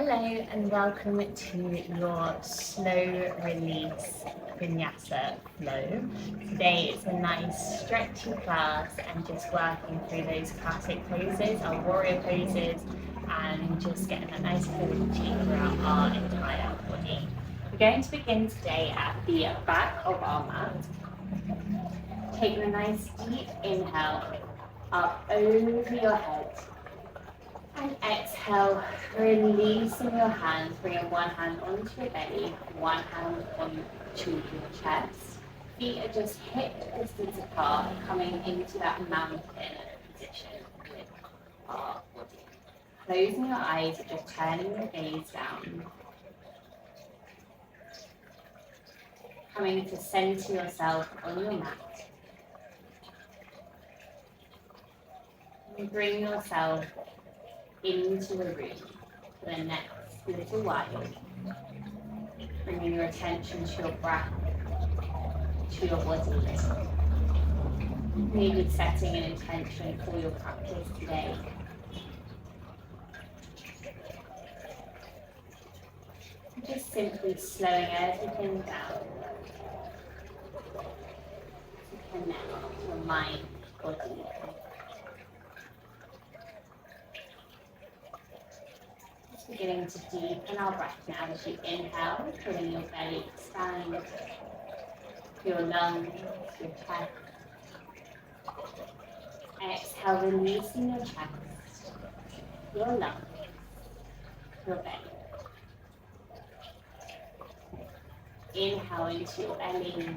Hello and welcome to your slow release Vinyasa flow. Today it's a nice stretchy class and just working through those classic poses, our warrior poses, and just getting that nice fluidity throughout our entire body. We're going to begin today at the back of our mat. Taking a nice deep inhale up over your head. And exhale, releasing your hands, bringing one hand onto your belly, one hand onto your chest. Feet are just hip distance apart, coming into that mountain position with our body. Closing your eyes, just turning your gaze down. Coming to center yourself on your mat. And bring yourself into the room for the next little while, bringing your attention to your breath, to your body, maybe setting an intention for your practice today. Just simply slowing everything down to connect your mind, body, beginning to deepen our breath now as you inhale, feeling your belly expand, your lungs, your chest. Exhale, releasing your chest, your lungs, your belly. Inhale into your belly,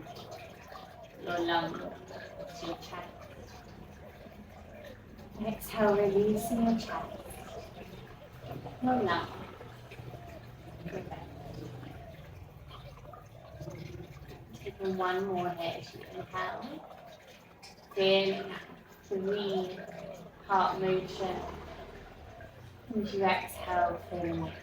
your lungs, your chest. Exhale, releasing your chest. Your lungs, your belly. Taking one more here as you inhale. Feeling that 3 heart motion. As you exhale, feeling it.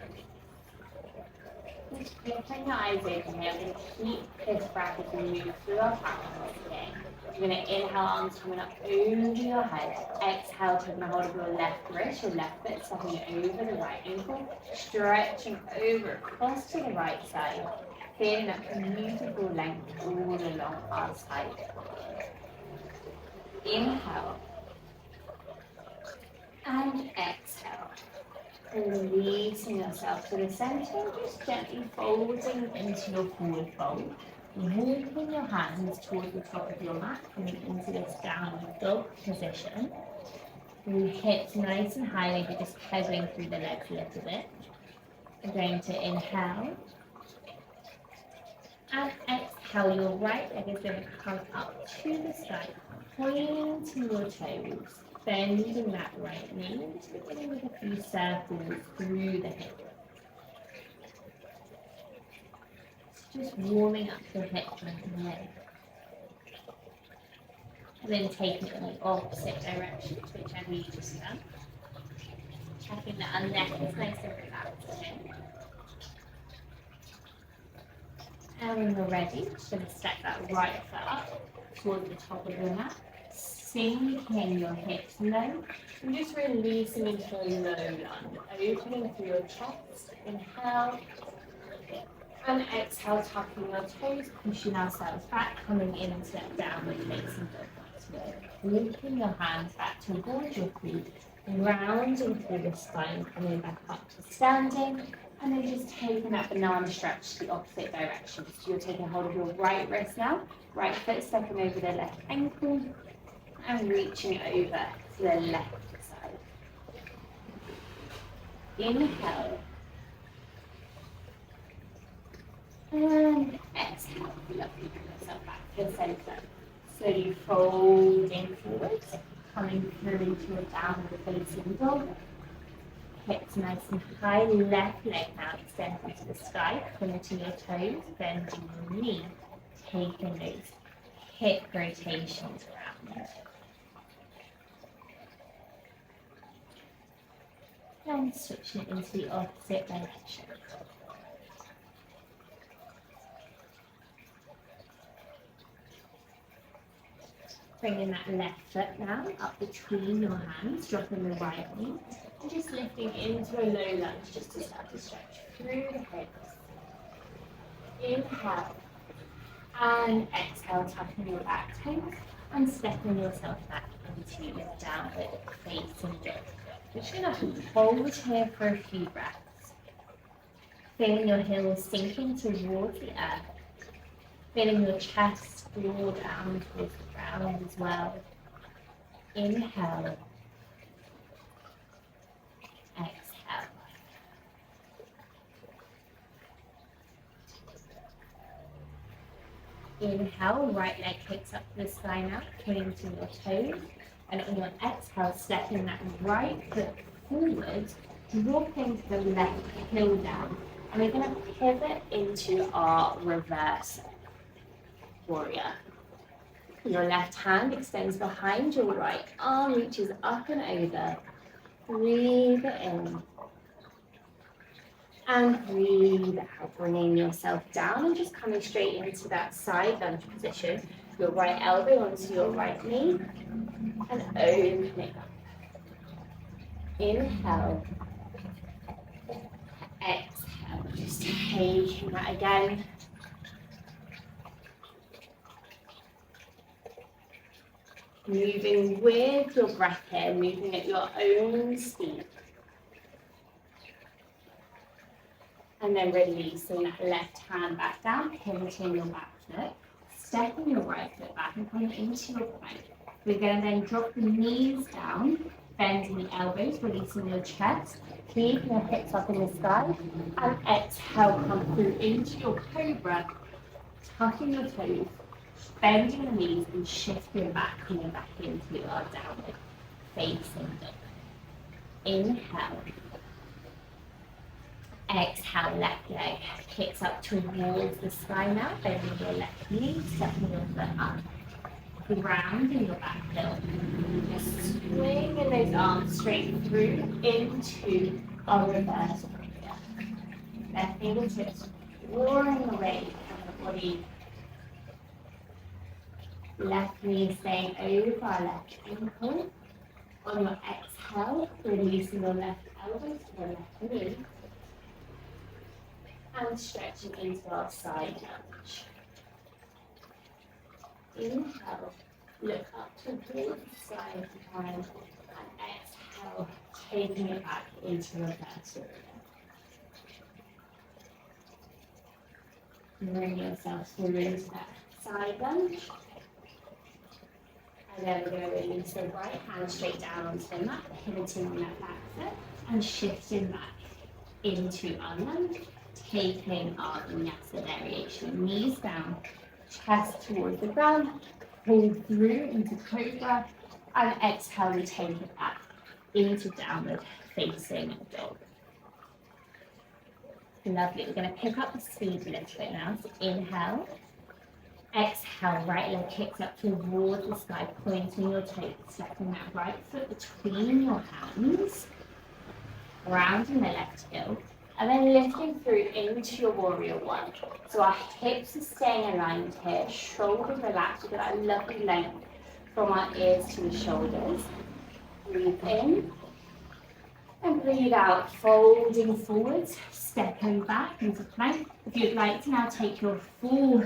Just open your eyes open here. We're going to keep this breath as we move through our practice today. You're going to inhale, arms coming up over your head. Exhale, taking a hold of your left wrist, your left foot, stepping it over the right ankle. Stretching over across to the right side. Feeling that beautiful length all along our side. Inhale. And exhale. Releasing yourself to the center, just gently folding into your forward fold. Walking your hands towards the top of your mat, coming into this downward dog position. Your hips nice and high, maybe just pedaling through the legs a little bit. We're going to inhale. And exhale, your right leg is going to come up to the sky, pointing your toes, bending that right knee, and just beginning with a few circles through the hip. Just warming up the hip and leg. And then taking it in the opposite direction, whichever you just done. Checking that our neck is nice and relaxed again. And when you're ready, just going to step that right foot up towards the top of your mat. Sinking your hips low. And just releasing into a low lunge. Opening through your chest. Inhale. And exhale, tucking your toes, pushing ourselves back, coming into that downward facing dog once more. Walking your hands back towards your feet, rounding through the spine, coming back up to standing, and then just taking that banana stretch to the opposite direction. So you're taking hold of your right wrist now, right foot stepping over the left ankle, and reaching over to the left side. Inhale. And exhale, lovely, bring yourself back to the centre. Slowly folding forwards, coming through into a downward facing dog. Hips nice and high, left leg now extending to the sky, pointing your toes, bending your knee, taking those hip rotations around. And switching it into the opposite direction. Bringing that left foot now up between your hands, dropping the right knee. And just lifting into a low lunge just to start to stretch through the hips. Inhale. And exhale, tucking your back toes and stepping yourself back into your downward facing dog. You're just going to hold here for a few breaths. Feeling your heels sinking towards the earth. Feeling your chest draw down towards the ground as well. Inhale. Exhale. Inhale, right leg kicks up to the sky now, pointing to your toes. And on your exhale, stepping that right foot forward, dropping to the left heel down. And we're going to pivot into our reverse warrior. Your left hand extends behind your right arm, reaches up and over. Breathe in. And breathe out, bringing yourself down and just coming straight into that side lunge position. Your right elbow onto your right knee and opening up. Inhale. Exhale. Just taking that again. Moving with your breath here, moving at your own speed. And then releasing that left hand back down, pivoting your back foot, stepping your right foot back and coming into your plank. We're going to then drop the knees down, bending the elbows, releasing your chest, keeping your hips up in the sky, and exhale, come through into your cobra, tucking your toes, bending the knees and shifting back, coming back into our downward facing dog. Inhale. Exhale, left leg kicks up towards the sky now, bending your left knee, stepping your foot up, grounding your back heel. Just swinging those arms straight through into our reverse warrior. Left fingertips roaring away from the body. Left knee staying over our left ankle. On your exhale, releasing your left elbow to the left knee. And stretching into our side lunge. Inhale, look up towards the sky of the hand, and exhale, taking it back into reverse warrior. Bring yourself through into that side lunge. And then we're going to release the right hand straight down onto the mat, pivoting on that back foot, and shifting back into our lunge. Taking our Vinyasa variation, knees down, chest towards the ground, pull through into cobra, and exhale, we take it back into downward facing dog. Lovely, we're going to pick up the speed a little bit now, so inhale, exhale, right leg kicks up towards the sky, pointing your toes, stepping that right foot between your hands, grounding the left heel. And then lifting through into your warrior one. So our hips are staying aligned here, shoulders relaxed, we've got that lovely length from our ears to the shoulders. Breathe in and breathe out, folding forwards, stepping back into plank. If you'd like to now take your full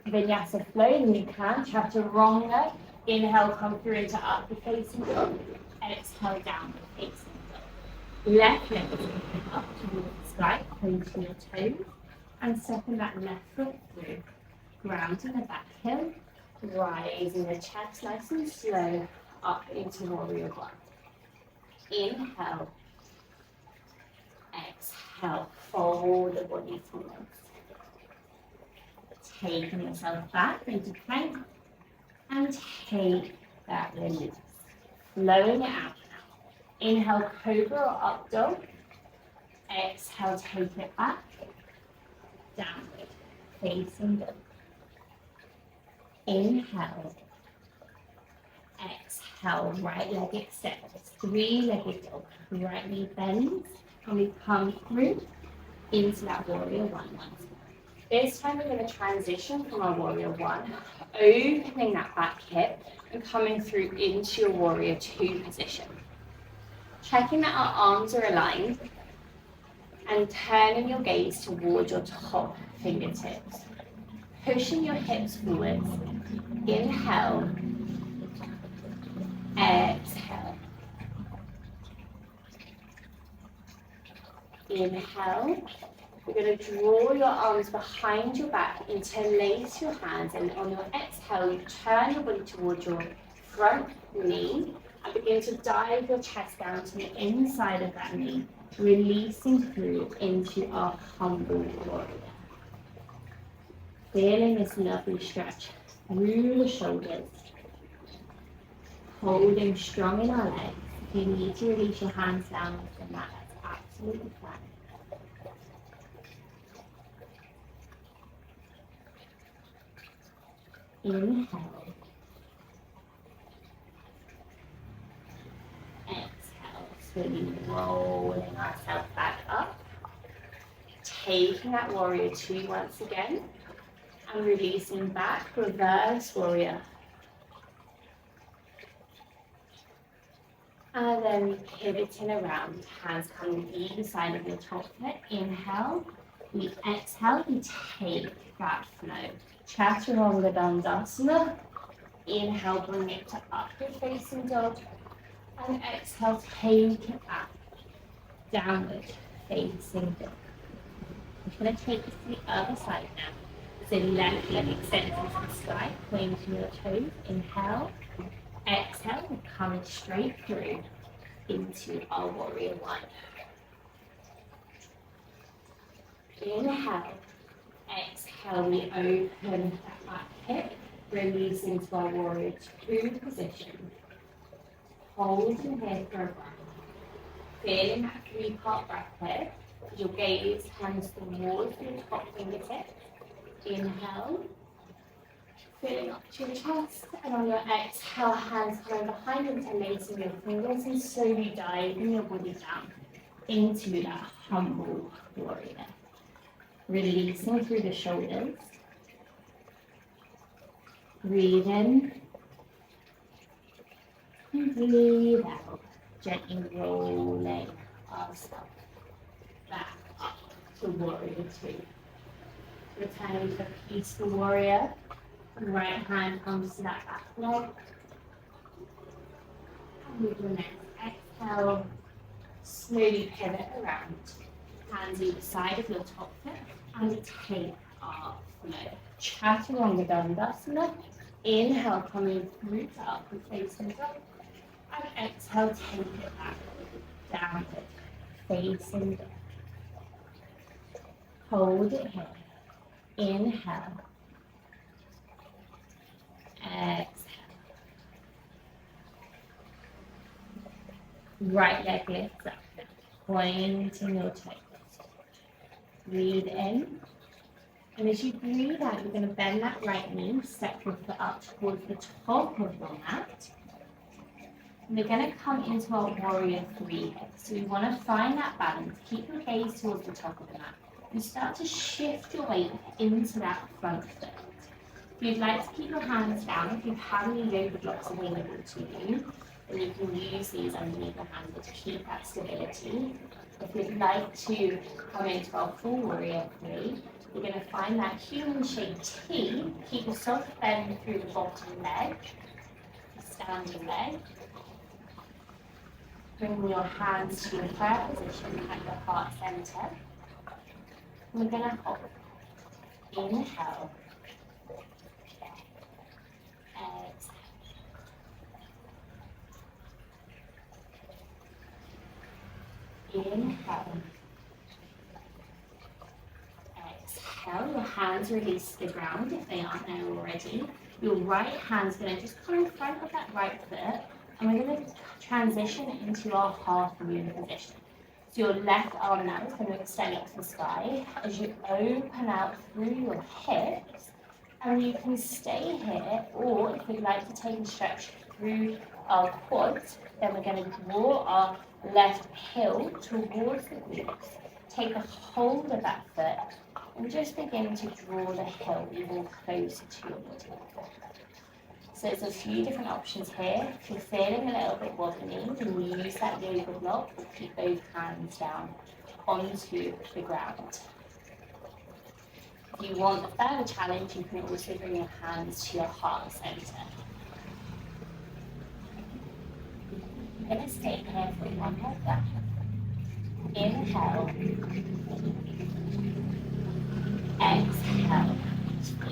Vinyasa flow, then you can. Chaturanga. Inhale, come through into upward facing dog. Exhale, downward facing dog. Left leg is lifting up towards the sky, pointing your toes, and stepping that left foot through. Grounding the back heel, rising the chest nice and slow up into warrior one. Inhale, exhale, fold the body forwards. Taking yourself back into plank, and take that release. Flowing it out. Inhale, cobra or up dog. Exhale, take it back. Downward, facing dog. Inhale. Exhale, right leg extends. Three-legged dog. Right knee bends. And we come through into that warrior one once more. This time we're going to transition from our warrior one, opening that back hip and coming through into your warrior two position. Checking that our arms are aligned and turning your gaze towards your top fingertips. Pushing your hips forwards. Inhale, exhale. Inhale. You're going to draw your arms behind your back, interlace your hands, and on your exhale, you turn your body towards your front knee and begin to dive your chest down to the inside of that knee, releasing through into our humble warrior. Feeling this lovely stretch through the shoulders, holding strong in our legs. If you need to release your hands down from the mat, that's absolutely fine. Inhale. Exhale. Slowly rolling ourselves back up. Taking that warrior two once again. And releasing back, reverse warrior. And then pivoting around, hands coming either side of your top foot. Inhale. We exhale, we take that flow. Chaturanga Dandasana. Inhale, bring it to upward facing dog. And exhale, take it back. Downward facing dog. I'm going to take this to the other side now. So left leg extends into the sky, pointing your toes. Inhale. Exhale, we're coming straight through into our warrior one. Inhale. Exhale, we open that back hip, release into our warrior two position. Holding here for a breath. Feeling that three-part breath here. Your gaze comes towards your top fingertips. Inhale. Filling up to your chest, and on your exhale, hands coming behind, interlacing your fingers and slowly diving your body down into that humble warrior. Releasing through the shoulders. Breathe in. And breathe out. Gently rolling ourselves back up to warrior two. Returning to a peaceful warrior. Right hand comes to that back leg. And with your next exhale, slowly pivot around. Hands either side of your top foot and take our flow. Chaturanga Dandasana. Inhale, coming through to upward facing dog. And exhale, take it back. Downward facing dog. Hold it here. Inhale. Exhale. Right leg lifts up, pointing your toes. Breathe in. And as you breathe out, you're going to bend that right knee, step your foot up towards the top of your mat. And we're going to come into our warrior three here. So we want to find that balance. Keep your gaze towards the top of the mat. You start to shift your weight into that front foot. If you'd like to keep your hands down, if you have any yoga blocks available to you, then you can use these underneath the handle to keep that stability. If you'd like to come into our full warrior three, you're going to find that human-shaped T. Keep a soft bend through the bottom leg, standing leg. Bring your hands to your prayer position at your heart center. We're going to hold. Inhale. Exhale. Inhale. Exhale. Your hands release to the ground if they aren't there already. Your right hand's going to just come in front of that right foot, and we're going to transition into our half moon position. So your left arm now is going to extend up to the sky as you open out through your hips, and you can stay here, or if you'd like to take a stretch through our quads, then we're going to draw our left heel towards the glutes. Take a hold of that foot and just begin to draw the heel even closer to your body. So there's a few different options here. If you're feeling a little bit wobbly, then you use that yoga block, but keep both hands down onto the ground. If you want a further challenge, you can also bring your hands to your heart center. I'm going to stay here for one more breath. Inhale. Exhale.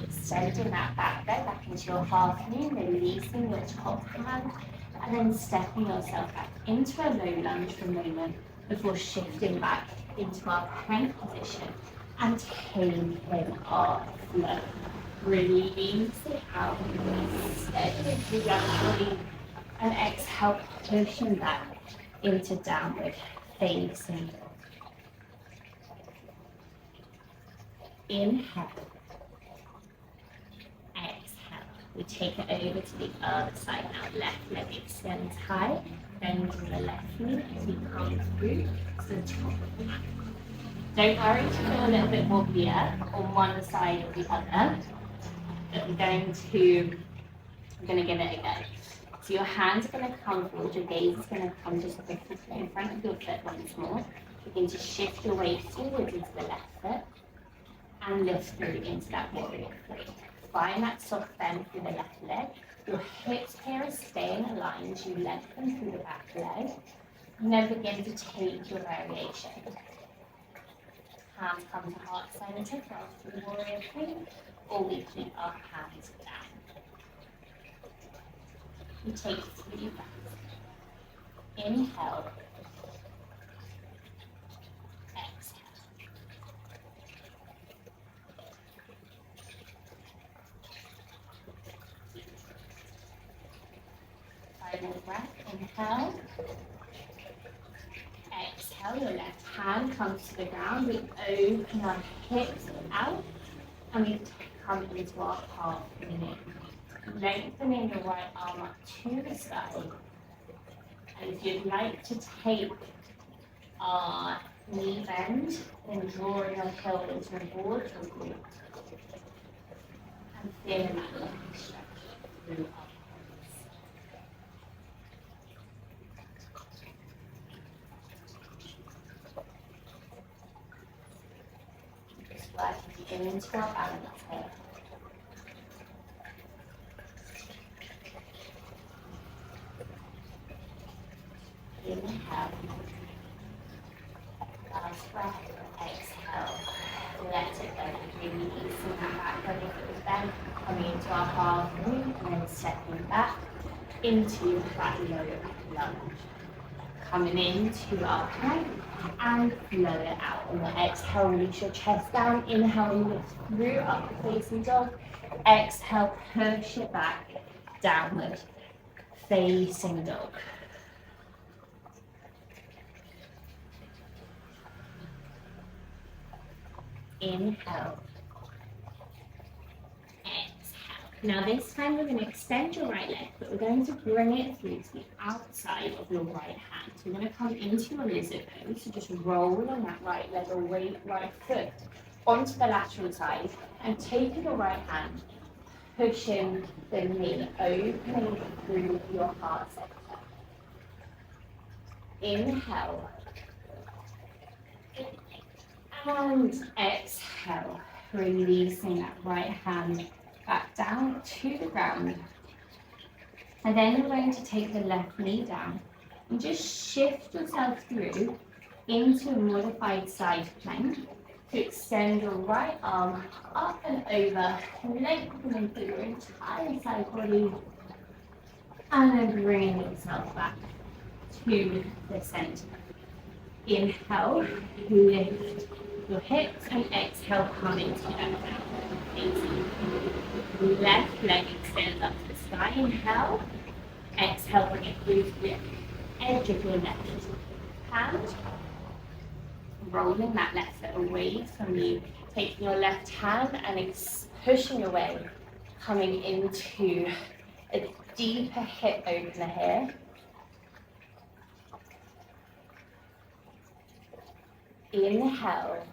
Extending that back leg back into your half knee, releasing your top hand, and then stepping yourself back into a low lunge for a moment before shifting back into our plank position and taking our flow. Release it out, steady through that body, and exhale, pushing back into downward facing. Inhale. Exhale. We take it over to the other side now. Left leg extends high, bending the left knee as we come through to the top of the mat. Don't worry if you feel a little bit wobblier on one side or the other, but we're going to give it a go. So your hands are going to come forward, your gaze is going to come just quickly in front of your foot once more. Begin to shift your weight forward into the left foot and lift through into that warrior three. Find that soft bend through the left leg. Your hips here are staying aligned. You lengthen through the back leg. And then begin to take your variation. Hands come to heart center for the warrior three, or we keep our hands down. We take 3 breaths. Inhale. Exhale. Final breath. Inhale. Exhale. Your left hand comes to the ground. We open our hips out and we come into our half knee. Lengthening the right arm up to the sky. And if you'd like to take our knee bend, then drawing your heel into a board or glute. And feeling that leg stretch through upwards. Just working into our balance here. Inhale. Last breath. Exhale. Let it go. Releasing that back leg if it was bent. Coming into our half knee and then stepping back into that low lunge. Coming into our plank and flow it out. On the exhale, release your chest down. Inhale, lift through up facing dog. Exhale, push it back. Downward facing dog. Inhale. Exhale. Now this time we're going to extend your right leg, but we're going to bring it through to the outside of your right hand. So we're going to come into your lizard pose, so just roll on that right leg or right foot onto the lateral side and taking your right hand, pushing the knee, opening through your heart center. Inhale. And exhale, releasing that right hand back down to the ground. And then you're going to take the left knee down and just shift yourself through into a modified side plank to extend your right arm up and over, lengthening through your entire side body, and then bringing yourself back to the center. Inhale, lift your hips, and exhale, come into that down. Left leg extends up to the sky. Inhale. Exhale, bring it through to the edge of your left hand. Rolling that left foot away from you. Taking your left hand and pushing away. Coming into a deeper hip opener here. Inhale.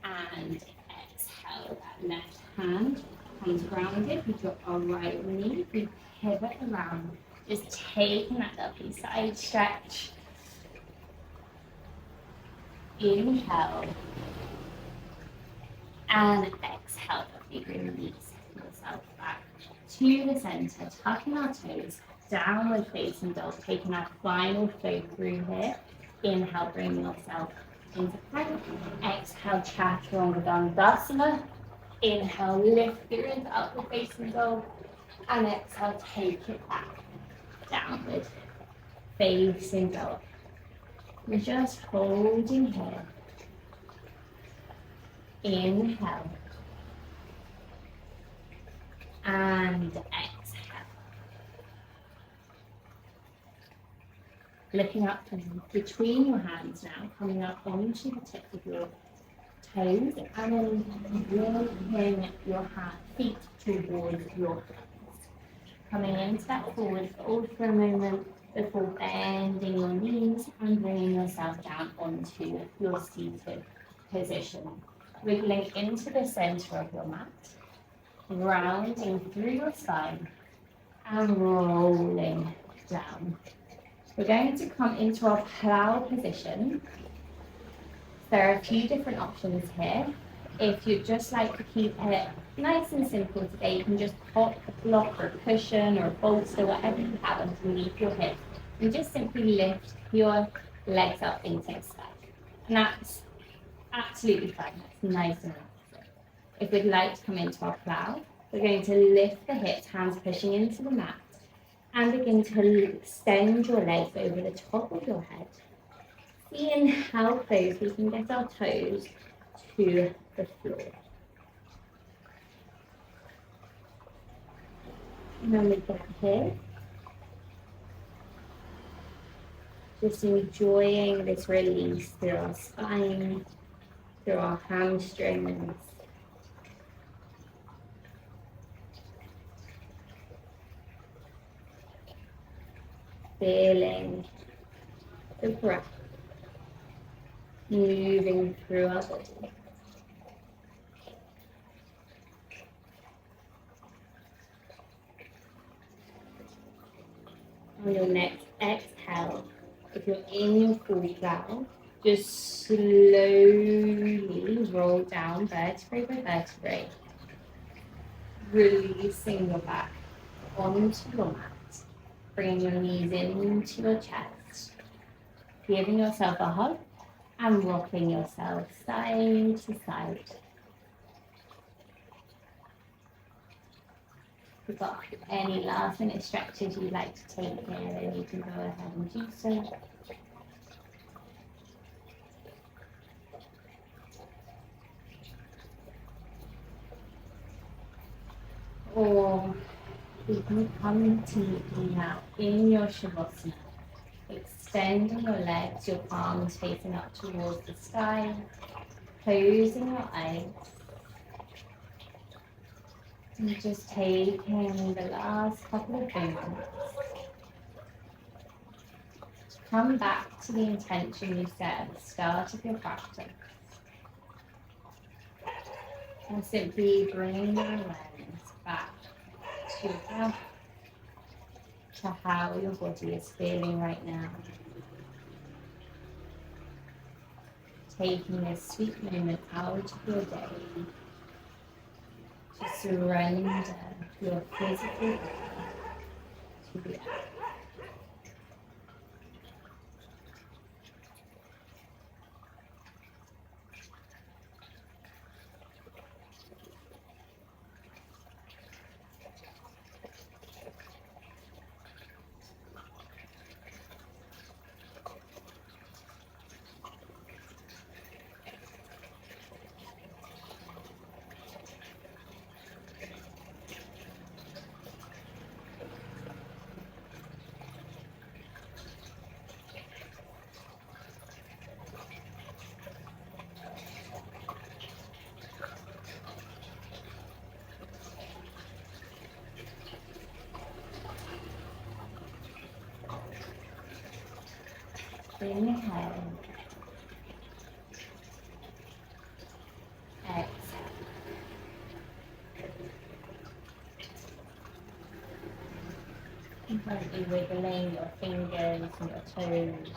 And exhale, that left hand Hands grounded, we drop our right knee, we pivot around, just taking that lovely side stretch. Inhale and exhale, lovely, release yourself back to the center, tucking our toes, downward facing dog, taking our final flow through here. Inhale, bring yourself into plank. Exhale, chaturanga dandasana. Inhale, lift through into upward facing dog. And exhale, take it back, downward facing dog. We're just holding here. Inhale. And exhale. Looking up from between your hands now, coming up onto the tip of your toes, and then walking your feet towards your hands. Coming into that forward fold for a moment before bending your knees and bringing yourself down onto your seated position. Wiggling into the center of your mat, rounding through your spine and rolling down. We're going to come into our plow position. There are a few different options here. If you'd just like to keep it nice and simple today, you can just pop a block or a cushion or a bolster, whatever you have underneath your hips, and just simply lift your legs up into the sky. And that's absolutely fine. That's nice and relaxing. If we'd like to come into our plow, we're going to lift the hips, hands pushing into the mat, and begin to extend your legs over the top of your head. Seeing how close we can get our toes to the floor. And then we get here. Just enjoying this release through our spine, through our hamstrings. Feeling the breath moving through our body. On your next exhale, if you're in your full plow, just slowly roll down vertebrae by vertebrae, releasing your back onto your mat. Bringing your knees into your chest, giving yourself a hug and rocking yourself side to side. If you've got any last minute stretches you'd like to take here, then you can go ahead and do so. Or you can come to now in your Shavasana, extending your legs, your palms facing up towards the sky, closing your eyes, and just taking the last couple of moments to come back to the intention you set at the start of your practice, and simply bring your awareness back to your breath, to how your body is feeling right now. Taking this sweet moment out of your day to surrender your physical body to the earth. Inhale. Exhale. Gently wiggling your fingers and your toes.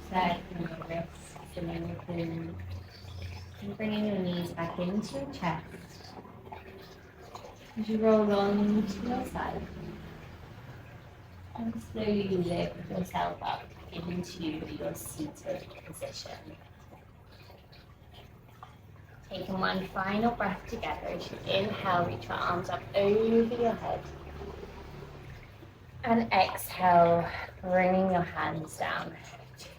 Circling your wrists and ankles. And bringing your knees back into your chest. As you roll on to your side. And slowly lift yourself up into your seated position. Taking one final breath together as you inhale, reach your arms up over your head. And exhale, bringing your hands down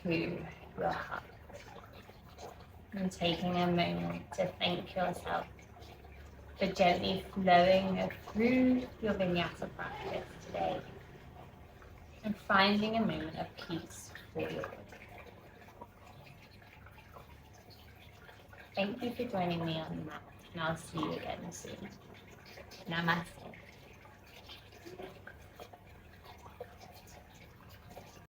to your heart. And taking a moment to thank yourself for gently flowing through your Vinyasa practice today. And finding a moment of peace for you. Thank you for joining me on the mat, and I'll see you again soon. Namaste.